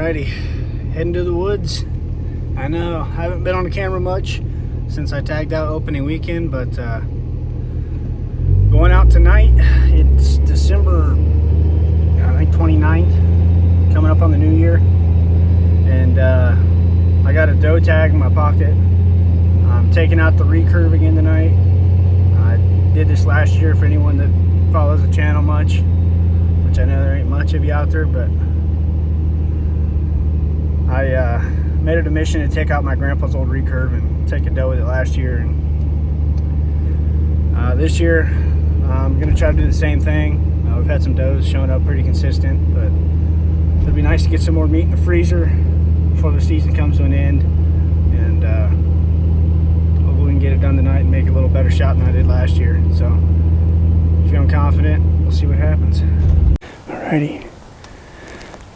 Alrighty, heading to the woods. I know, I haven't been on the camera much since I tagged out opening weekend, but going out tonight. It's December, I think 29th, coming up on the new year, and I got a doe tag in my pocket. I'm taking out the recurve again tonight. I did this last year for anyone that follows the channel much, which I know there ain't much of you out there, but I made it a mission to take out my grandpa's old recurve and take a doe with it last year. And this year, I'm going to try to do the same thing. We've had some does showing up pretty consistent, but it'd be nice to get some more meat in the freezer before the season comes to an end. And hopefully we can get it done tonight and make a little better shot than I did last year. So, feeling confident. We'll see what happens. Alrighty,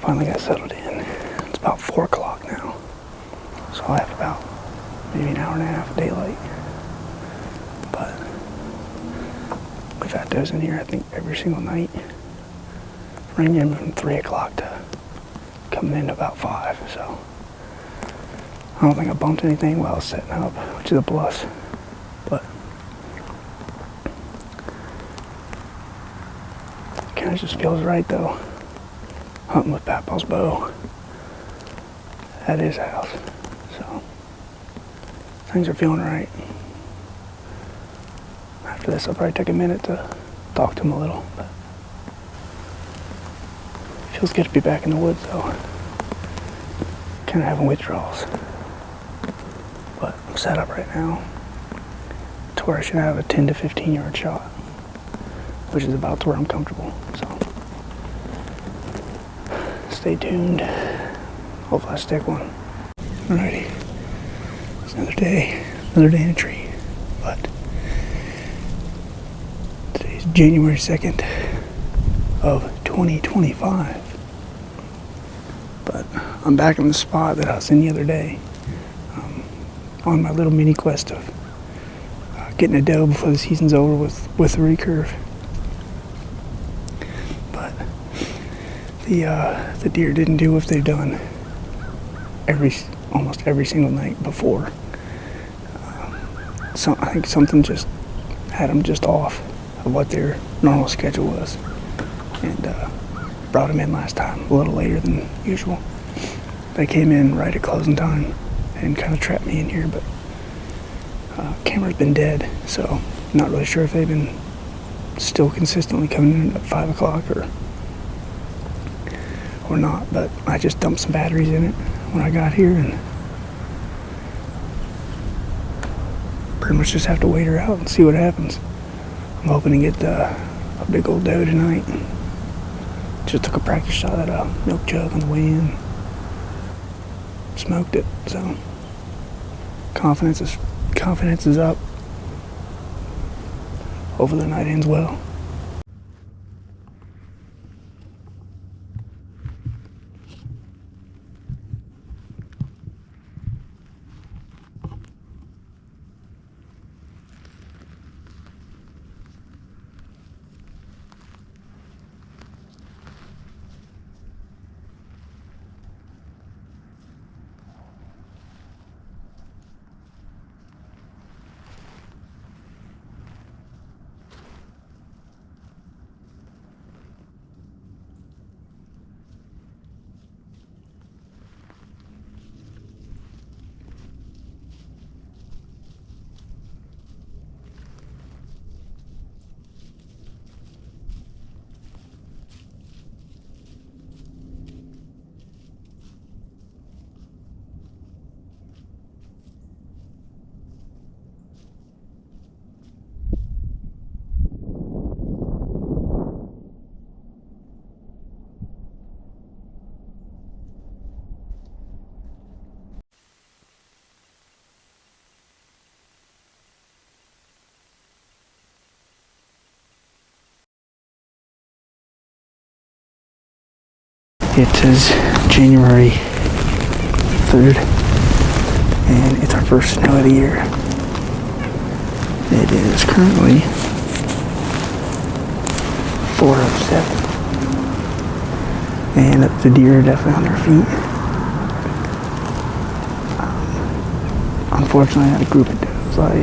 finally got settled in. It's about 4 o'clock now, so I have about maybe an hour and a half of daylight. But we've had does in here, I think, every single night, ranging from 3 o'clock to coming in about 5. So I don't think I bumped anything while I was setting up, which is a plus. But it kind of just feels right though, hunting with Papa's bow at his house. So things are feeling right. After this, I'll probably take a minute to talk to him a little, but it feels good to be back in the woods though. Kind of having withdrawals, but I'm set up right now to where I should have a 10 to 15 yard shot, which is about to where I'm comfortable. So stay tuned. Hopefully I stick one. Alrighty, it's another day in a tree, but today's January 2nd of 2025. But I'm back in the spot that I was in the other day, on my little mini quest of getting a doe before the season's over with the recurve. But the deer didn't do what they've done almost every single night before. So I think something just had them just off of what their normal schedule was, and brought them in last time a little later than usual. They came in right at closing time and kind of trapped me in here, but camera's been dead, so I'm not really sure if they've been still consistently coming in at 5 o'clock or not, but I just dumped some batteries in it when I got here, and pretty much just have to wait her out and see what happens. I'm hoping to get a big old doe tonight. Just took a practice shot at a milk jug on the way in. Smoked it, so confidence is up. Hopefully the night ends well. It is January 3rd, and it's our first snow of the year. It is currently 4:07, and the deer are definitely on their feet. unfortunately, I had a group of does. I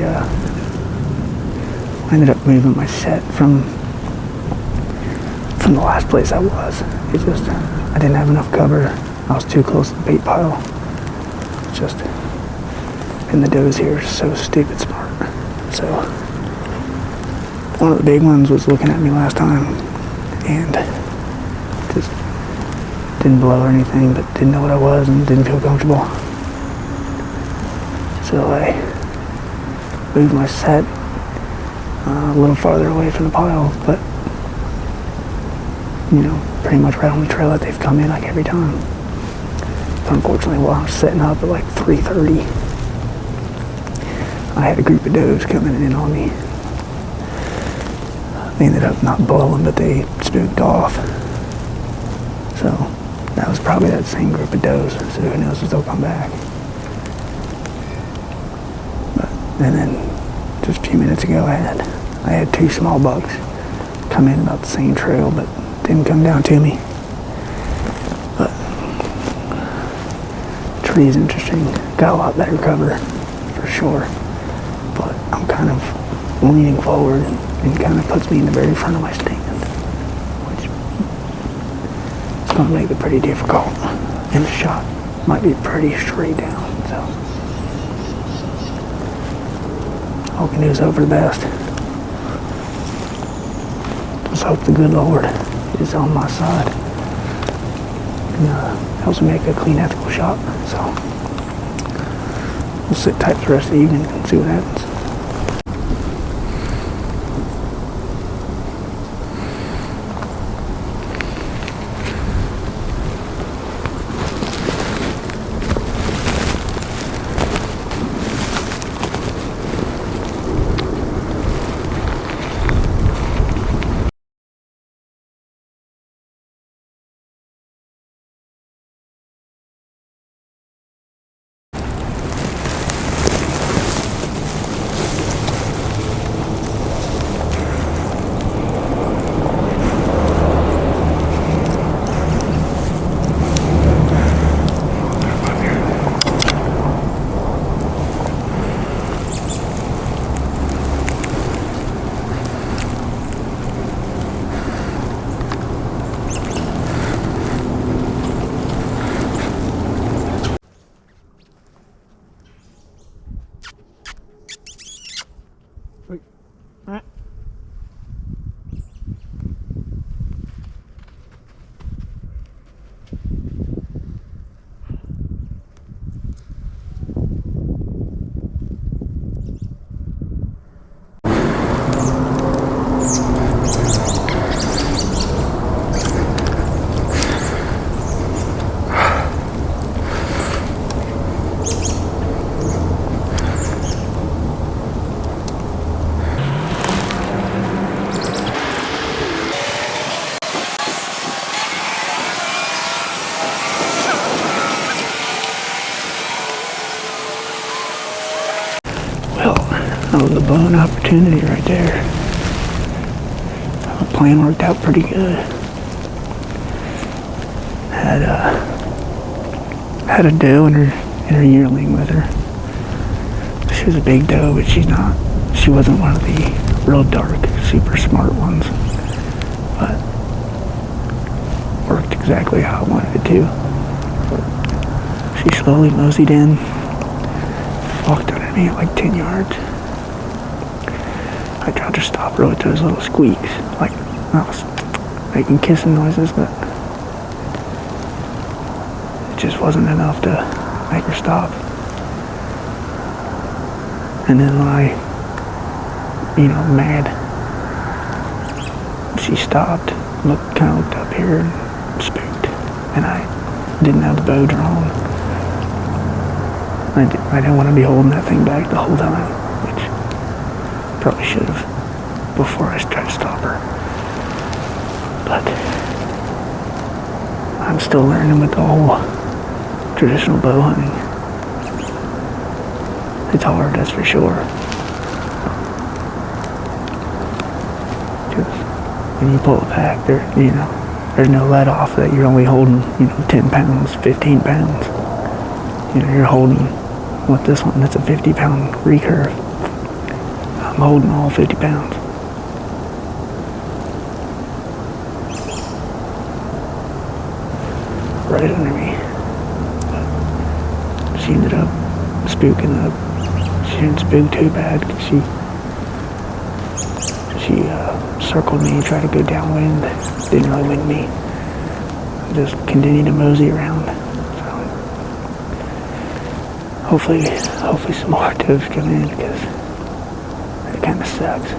ended up moving my set from the last place I was. It just, I didn't have enough cover. I was too close to the bait pile. Just, and the does here are so stupid smart. So, one of the big ones was looking at me last time and just didn't blow or anything, but didn't know what I was and didn't feel comfortable. So I moved my set a little farther away from the pile, but you know, pretty much right on the trail that they've come in like every time. But unfortunately, while I was setting up at like 3:30, I had a group of does coming in on me. They ended up not blowing, but they spooked off. So that was probably that same group of does. So who knows if they'll come back. But, and then just a few minutes ago, I had 2 small bucks come in about the same trail, but didn't come down to me. But tree is interesting. Got a lot better cover for sure. But I'm kind of leaning forward and kind of puts me in the very front of my stand, which is going to make it pretty difficult. And the shot might be pretty straight down. So all we can do is hope for the best. Just hope the good Lord is on my side and helps me make a clean, ethical shot. So we'll sit tight the rest of the evening and see what happens. Alright. Well, that was a blown opportunity right there. The plan worked out pretty good. Had a doe and her yearling with her. She was a big doe, but she wasn't one of the real dark, super smart ones. But worked exactly how I wanted it to. She slowly moseyed in, walked under me at like 10 yards. I tried to stop her with those little squeaks, like I was making kissing noises, but it just wasn't enough to make her stop. And then when I, mad, she stopped, kind of looked up here and spooked, and I didn't have the bow drawn. I didn't want to be holding that thing back the whole time, which probably should have before I tried to stop her. But I'm still learning with the whole traditional bow hunting. It's hard, that's for sure. Because when you pull it back, there's no let off that you're only holding, 10 pounds, 15 pounds. You're holding with this one. It's a 50-pound recurve. I'm holding all 50 pounds. Right under me. But she ended up spooking up. She didn't spook too bad because she circled me, tried to go downwind. Didn't really wind me. Just continued to mosey around. So hopefully some more doves come in because it kind of sucks.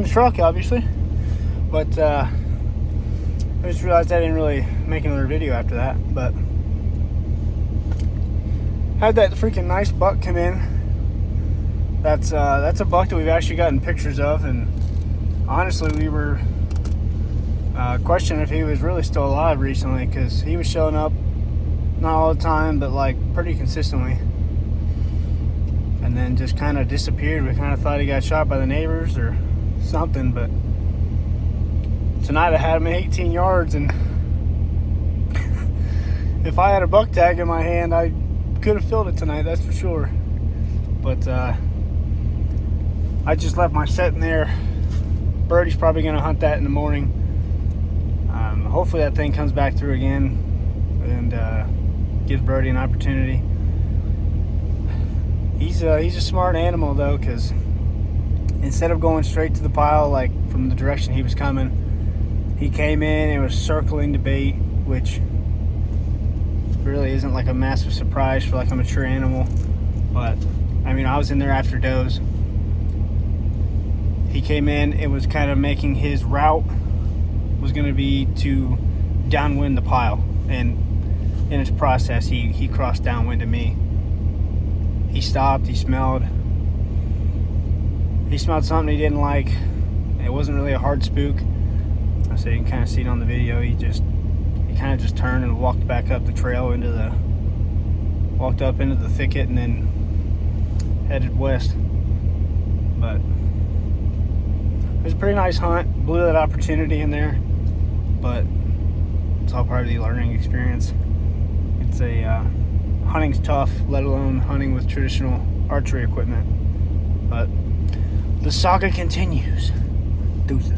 the truck, obviously. But I just realized I didn't really make another video after that. But had that freaking nice buck come in. That's a buck that we've actually gotten pictures of, and honestly, we were questioning if he was really still alive recently, because he was showing up not all the time, but like pretty consistently, and then just kind of disappeared. We kind of thought he got shot by the neighbors or something, but tonight I had him at 18 yards, and if I had a buck tag in my hand, I could have filled it tonight, that's for sure. But I just left my setting there. Birdie's probably going to hunt that in the morning. Hopefully that thing comes back through again and gives Birdie an opportunity. He's a smart animal though, because instead of going straight to the pile like from the direction he was coming, he came in and was circling the bait, which really isn't like a massive surprise for like a mature animal. But I mean, I was in there after does. He came in, it was kind of making his route was going to be to downwind the pile, and in his process he crossed downwind to me. He stopped, he smelled something he didn't like. It wasn't really a hard spook, so you can kind of see it on the video. He kind of just turned and walked back up the trail walked up into the thicket and then headed west. But it was a pretty nice hunt. Blew that opportunity in there, but it's all part of the learning experience. It's hunting's tough, let alone hunting with traditional archery equipment. But the saga continues. Deuces.